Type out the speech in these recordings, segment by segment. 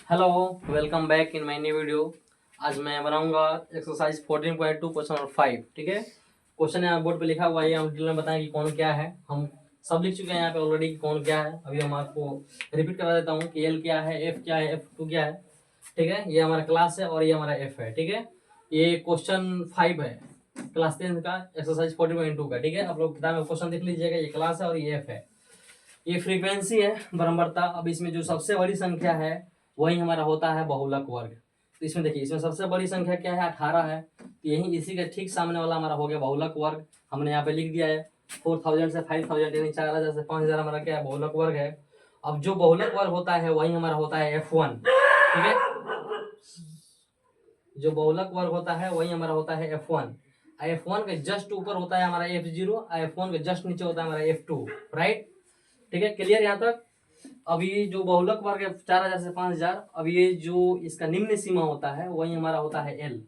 Hello, welcome back in my new video. आज मैं बनाऊंगा एक्सरसाइज 14.2 क्वेश्चन नंबर 5। ठीक है, क्वेश्चन यहाँ बोर्ड पे लिखा हुआ है, हम डिटेल में बताएं कि कौन क्या है। हम सब लिख चुके हैं यहाँ पे ऑलरेडी कि कौन क्या है। अभी हम आपको रिपीट करा देता हूँ कि एल क्या है, एफ क्या है, F2 क्या है। ठीक है, ये हमारा क्लास है और ये हमारा एफ है। ठीक है, ये क्वेश्चन 5 है क्लास 10 का, एक्सरसाइज 14.2 का। ठीक है, आप लोग किताब में क्वेश्चन देख लीजिएगा। ये क्लास है और ये एफ है। ये फ्रीक्वेंसी है, बराबरता। अब इसमें जो सबसे बड़ी संख्या है वही हमारा होता है बहुलक वर्ग। तो इसमें देखिए, इसमें सबसे बड़ी संख्या क्या है, 18 है। तो यही इसी के ठीक सामने वाला हमारा हो गया बहुलक वर्ग। हमने यहाँ पे लिख दिया है 4000 से 5000 यानी 4000 से 5000 हमारा क्या है, बहुलक वर्ग है। अब जो बहुलक वर्ग होता है वही हमारा होता है F1। ठीक है, जो बहुलक वर्ग होता है वही हमारा होता है F1। F1 के जस्ट ऊपर होता है हमारा F0, F1 के जस्ट नीचे होता है हमारा F2। राइट, ठीक है, क्लियर यहाँ तक। अब ये जो बहुलक वर्ग है 4000 से 5000, अब ये जो इसका निम्न सीमा होता है वही हमारा होता है एल।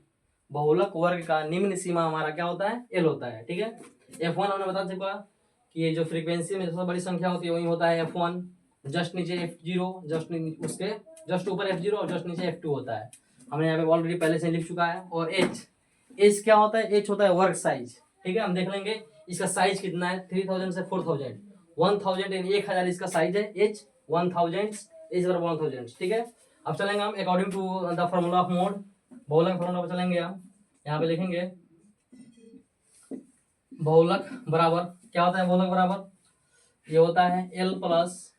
बहुलक वर्ग का निम्न सीमा हमारा क्या होता है, एल होता है। ठीक है, F1 हमने बता चुका कि ये जो फ्रीक्वेंसी में सबसे बड़ी संख्या होती है वही होता है F1। जस्ट नीचे F0, उसके जस्ट ऊपर F0 और जस्ट नीचे F2 होता है। हमने यहाँ पे ऑलरेडी पहले से लिख चुका है। और एच क्या होता है, एच होता है वर्ग साइज। ठीक है, हम देख लेंगे इसका साइज कितना है, 3000 से 4000, 1000 यानी 1000 इसका साइज है। एच 1000, एच बराबर 1000। ठीक है, अब चलेंगे हम according to the formula of mode, बहुलक फॉर्मूला पर चलेंगे। हम यहाँ पे लिखेंगे बहुलक बराबर क्या होता है, बहुलक बराबर ये होता है L plus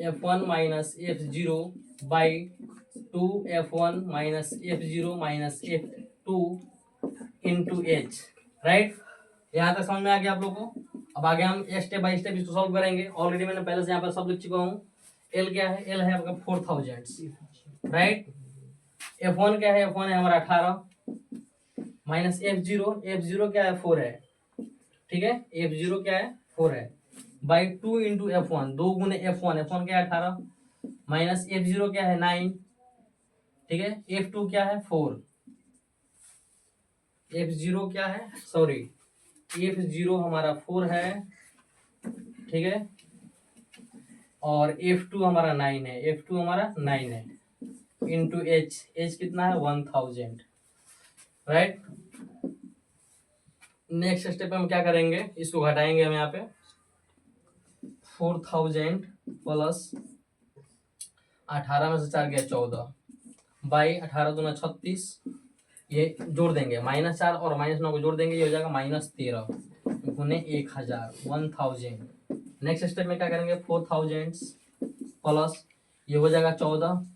F1 minus F0 by 2F1 minus F0 minus F2 into H. Right, यहाँ तक समझ में आ गया आप लोग को। अब आगे हम स्टेप बाय स्टेप इसको सॉल्व करेंगे। ऑलरेडी मैंने पहले से यहाँ पर सब लिख चुका हूँ। एल क्या है, एल है आपका 4000। राइट, F1 क्या है, F1 है हमारा 18 माइनस F0 क्या है, 4 है। ठीक है, F0 क्या है, 4 है, बाई 2 इंटू F1, 2 गुने F1, F1 क्या है 18 माइनस F0 क्या है 9। ठीक है, F2 क्या है 4, F0 क्या है, सॉरी F0 हमारा 4 है। ठीक है, और F2 हमारा 9 है, F2 हमारा 9 है इंटू एच कितना है 1000। राइट, नेक्स्ट स्टेप में हम क्या करेंगे, इसको घटाएंगे हम यहाँ पे 4000 प्लस 18 में से 4 गया 14 बाई 18 दूना 36, ये जोड़ देंगे -4 और -9 को जोड़ देंगे, ये हो जाएगा -13 गुने 1000 1000। नेक्स्ट स्टेप में क्या करेंगे 4000 प्लस ये हो जाएगा 14,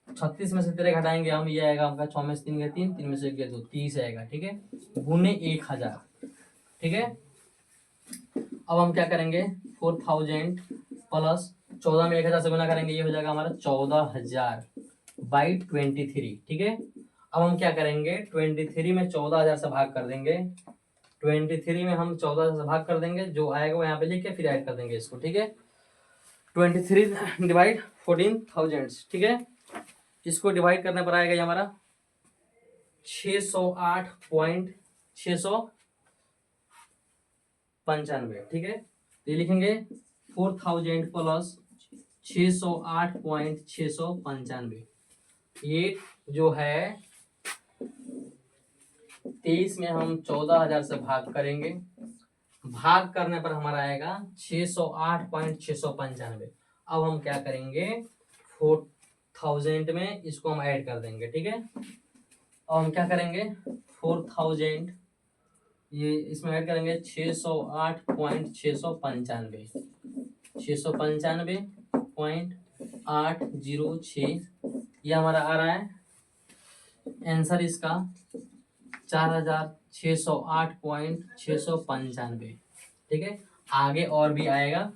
36 में से 13 घटाएंगे हम, ये आएगा आपका 6 में से 3 गया 3, 3 में से 1 गया 2, 30 आएगा। ठीक है, गुने 1000। ठीक है, अब हम क्या करेंगे 4000 प्लस 14 में 1000 से गुना करेंगे, ये हो जाएगा हमारा 14000 बाई 23। ठीक है, अब हम क्या करेंगे 23 में 14000 से भाग कर देंगे। 23 में हम 14000 से भाग कर देंगे, जो आएगा वो यहाँ पे लिख के फिर ऐड कर देंगे इसको। ठीक है, 23 डिवाइड 14000। ठीक है, इसको डिवाइड करने पर आएगा ये हमारा 608.695। ठीक है, तो ये लिखेंगे 4000 प्लस 608.695। ये जो है 23 में हम 14000 से भाग करेंगे, भाग करने पर हमारा आएगा 608.695। अब हम क्या करेंगे 4000 में इसको हम ऐड कर देंगे। ठीक है, अब हम क्या करेंगे 4000 ये इसमें ऐड करेंगे 608.695, 695.806, ये हमारा आ रहा है आंसर इसका 4608.695। ठीक है, आगे और भी आएगा,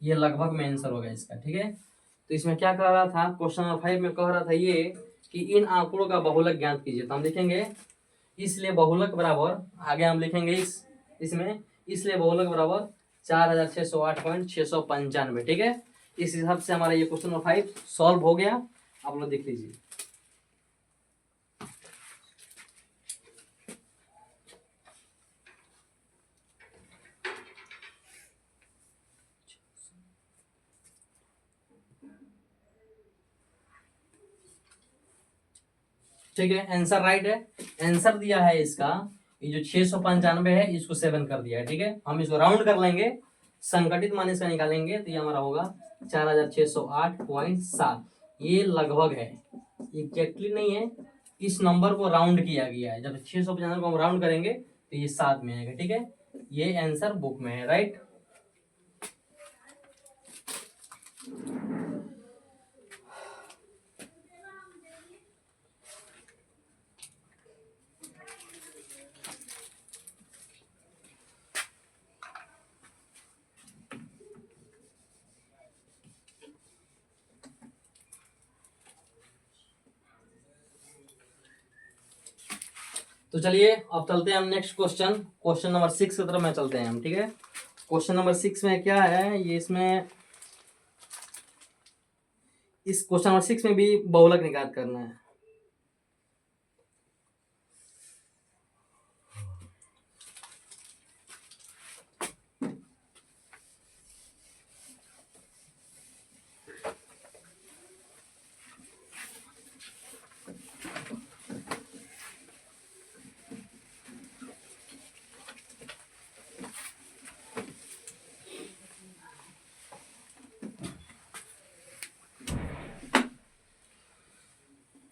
ये लगभग में आंसर होगा इसका। ठीक है, तो इसमें क्या कह रहा था, क्वेश्चन नंबर 5 में कह रहा था ये कि इन आंकड़ों का बहुलक ज्ञात कीजिए। तो हम लिखेंगे इसलिए बहुलक बराबर, आगे हम लिखेंगे इसमें इसलिए बहुलक बराबर 4608.695। ठीक है, इस हिसाब से हमारा ये क्वेश्चन नंबर 5 सॉल्व हो गया। आप लोग देख लीजिए। ठीक है, आंसर राइट है। आंसर दिया है इसका, ये जो 695 है इसको 7 कर दिया है। ठीक है, हम इसको राउंड कर लेंगे, संगठित मान इसका निकालेंगे तो ये हमारा होगा 4608.7। ये लगभग है, एग्जैक्टली नहीं है, इस नंबर को राउंड किया गया है। जब 695 को हम राउंड करेंगे तो ये 7 में आएगा। ठीक है, ये आंसर बुक में है, राइट। तो चलिए अब चलते हैं हम नेक्स्ट क्वेश्चन, क्वेश्चन नंबर 6 की तरफ में चलते हैं हम। ठीक है, क्वेश्चन नंबर 6 में क्या है, ये इसमें इस क्वेश्चन नंबर 6 में भी बहुलक निकाल करना है।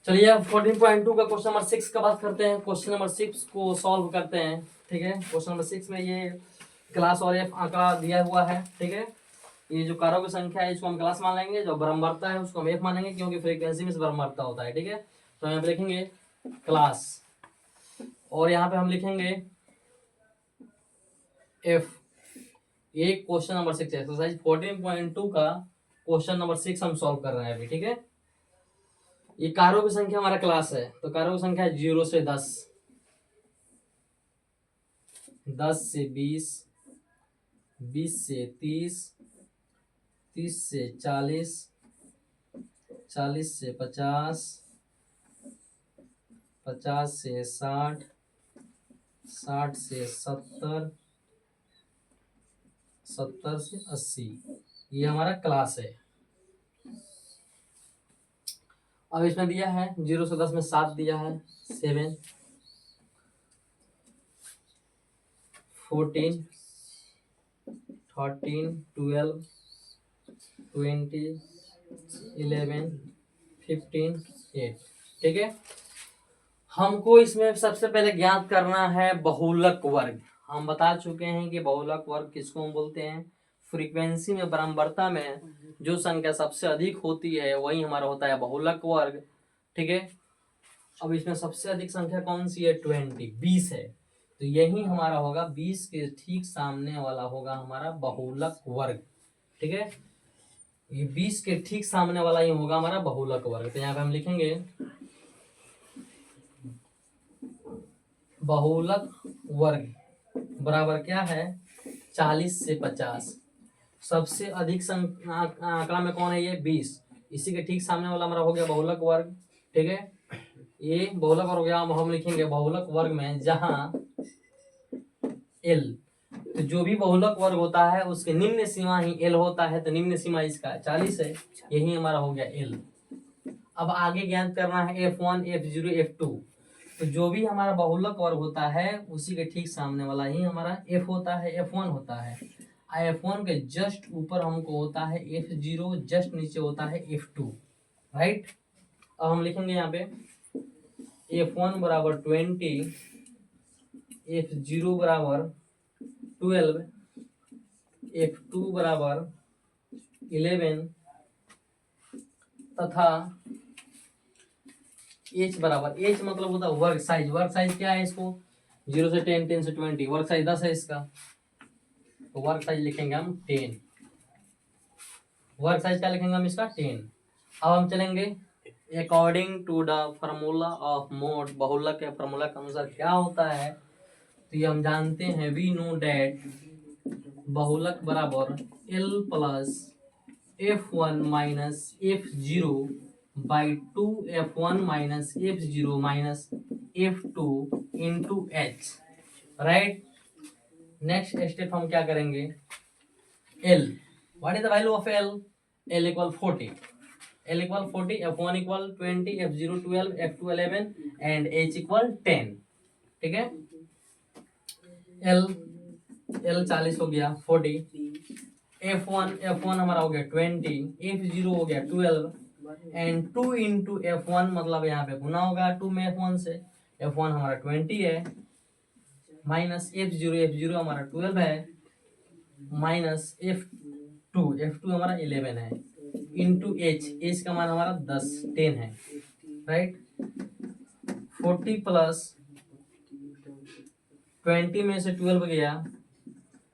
चलिए अब 14.2 का क्वेश्चन नंबर 6 का बात करते हैं। क्वेश्चन नंबर 6 को सॉल्व करते हैं। ठीक है, क्वेश्चन नंबर 6 में ये क्लास और एफ आंकड़ा दिया हुआ है। ठीक है, ये जो कारों की संख्या है इसको हम क्लास मान लेंगे, जो ब्रह्मवर्ता है उसको हम एफ मानेंगे, क्योंकि फ्रीक्वेंसी में ब्रह्मवर्ता होता है। ठीक है, तो यहाँ पे लिखेंगे क्लास और यहाँ पे हम लिखेंगे एफ। ये क्वेश्चन नंबर 6 एक्सरसाइज 14.2 का क्वेश्चन नंबर 6 हम सॉल्व कर रहे हैं अभी। ठीक है, ये कारों की संख्या हमारा क्लास है, तो कारों की संख्या है 0 से 10, 10 से 20, 20 से 30, 30 से 40, 40 से 50, 50 से 60, 60 से 70, 70 से 80। ये हमारा क्लास है। अब इसमें दिया है 0 से 10 में 7 दिया है, 7, 14, 13, 12, 20, 11, 15, 8। ठीक है, हमको इसमें सबसे पहले ज्ञात करना है बहुलक वर्ग। हम बता चुके हैं कि बहुलक वर्ग किसको हम बोलते हैं, फ्रीक्वेंसी में ब्रह्मवर्ता में जो संख्या सबसे अधिक होती है वही हमारा होता है बहुलक वर्ग। ठीक है, अब इसमें सबसे अधिक संख्या कौन सी है, 20 है, तो यही हमारा होगा 20 के ठीक सामने वाला होगा हमारा बहुलक वर्ग। ठीक है, ये 20 के ठीक सामने वाला ही होगा हमारा बहुलक वर्ग। तो यहाँ पे हम लिखेंगे बहुलक वर्ग बराबर क्या है, 40 से 50। सबसे अधिक आंकड़ा में कौन है, ये 20, इसी के ठीक सामने वाला हमारा हो गया बहुलक वर्ग। ठीक है, ये बहुलक वर्ग हो गया। हम लिखेंगे बहुलक वर्ग में जहां एल, तो जो भी बहुलक वर्ग होता है उसके निम्न सीमा ही एल होता है, तो निम्न सीमा इसका 40 है, यही हमारा हो गया एल। अब आगे ज्ञात करना है F1, F0, F2। तो जो भी हमारा बहुलक वर्ग होता है उसी के ठीक सामने वाला ही हमारा F होता है, F1 होता है। F1 के जस्ट ऊपर हमको होता है F0, जस्ट नीचे होता है F2, राइट। अब हम लिखेंगे यहाँ पे F1 बराबर 20, F0 बराबर 12, F2 बराबर 11 तथा H बराबर, H मतलब होता है वर्ग साइज। वर्ग साइज क्या है, इसको 0 से 10, 10 से 20, वर्ग साइज 10 है इसका, तो वर्ग साइज लिखेंगे हम 10। वर्ग साइज क्या लिखेंगे हम इसका, 10। अब हम चलेंगे according to the formula of mode. बहुलक के फार्मूला के अनुसार क्या होता है, तो ये हम जानते हैं, वी नो डेट बहुलक बराबर L plus F1 minus F0 by 2F1 minus F0 minus F2 into H, right. Next step हम क्या करेंगे, L, what is the value of L, L equal 40। L equal 40, F1 equal 20, F0 12, F2 11 and H equal 10। ठीक है, L 40 हो गया 40, F1 हमारा हो गया 20, F0 हो गया 12 एंड 2 इंटू F1 मतलब यहाँ पे गुना होगा 2 में F1 से, F1 हमारा 20 है माइनस F0 हमारा 12 है माइनस F2 हमारा 11 है इंटू H का मान हमारा 10 है, राइट। 40 प्लस 20 में से 12 गया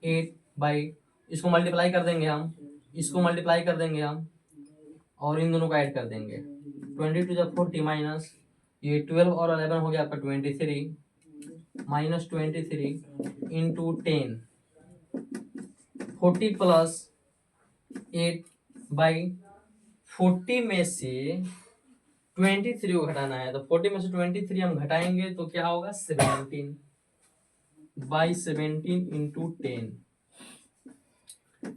8 बाई, इसको मल्टीप्लाई कर देंगे हम, इसको मल्टीप्लाई कर देंगे हम और इन दोनों को ऐड कर देंगे। 20 टू 40 माइनस ये 12 और 11 हो गया आपका 23 माइनस 23 इंटू 10, 40 प्लस 8 बाई 40 में से 23 को घटाना है, तो 40 में से 23 हम घटाएंगे तो क्या होगा 17 बाई 17 इंटू 10।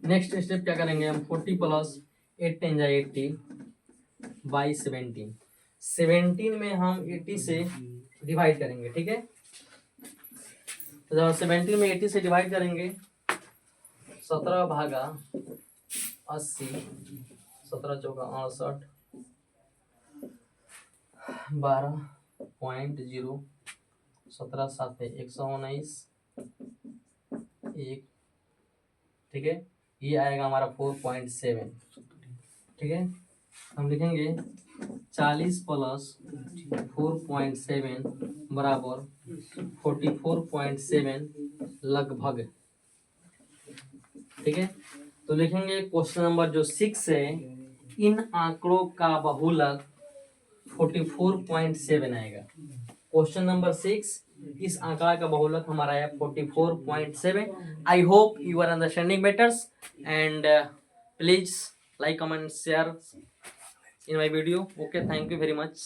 नेक्स्ट स्टेप क्या करेंगे हम, 40 प्लस 8 10 जाए 80 बाई 17 में हम 80 से डिवाइड करेंगे। ठीक है, तो जब 17 में 80 से डिवाइड करेंगे 17 भागा 80, 17 चौका 68, 12.0, 17 7 119 1। ठीक है, ये आएगा हमारा 4.7। ठीक है, हम लिखेंगे 40 प्लस 4.7 बराबर 44.7 लगभग। ठीक है, तो लिखेंगे क्वेश्चन नंबर जो 6 है, इन आंकड़ों का बहुलक 44.7 आएगा। क्वेश्चन नंबर 6, इस आंकड़ा का बहुलक हमारा है 44.7। I hope you are understanding better and please like comment share in my video. Okay, thank you very much.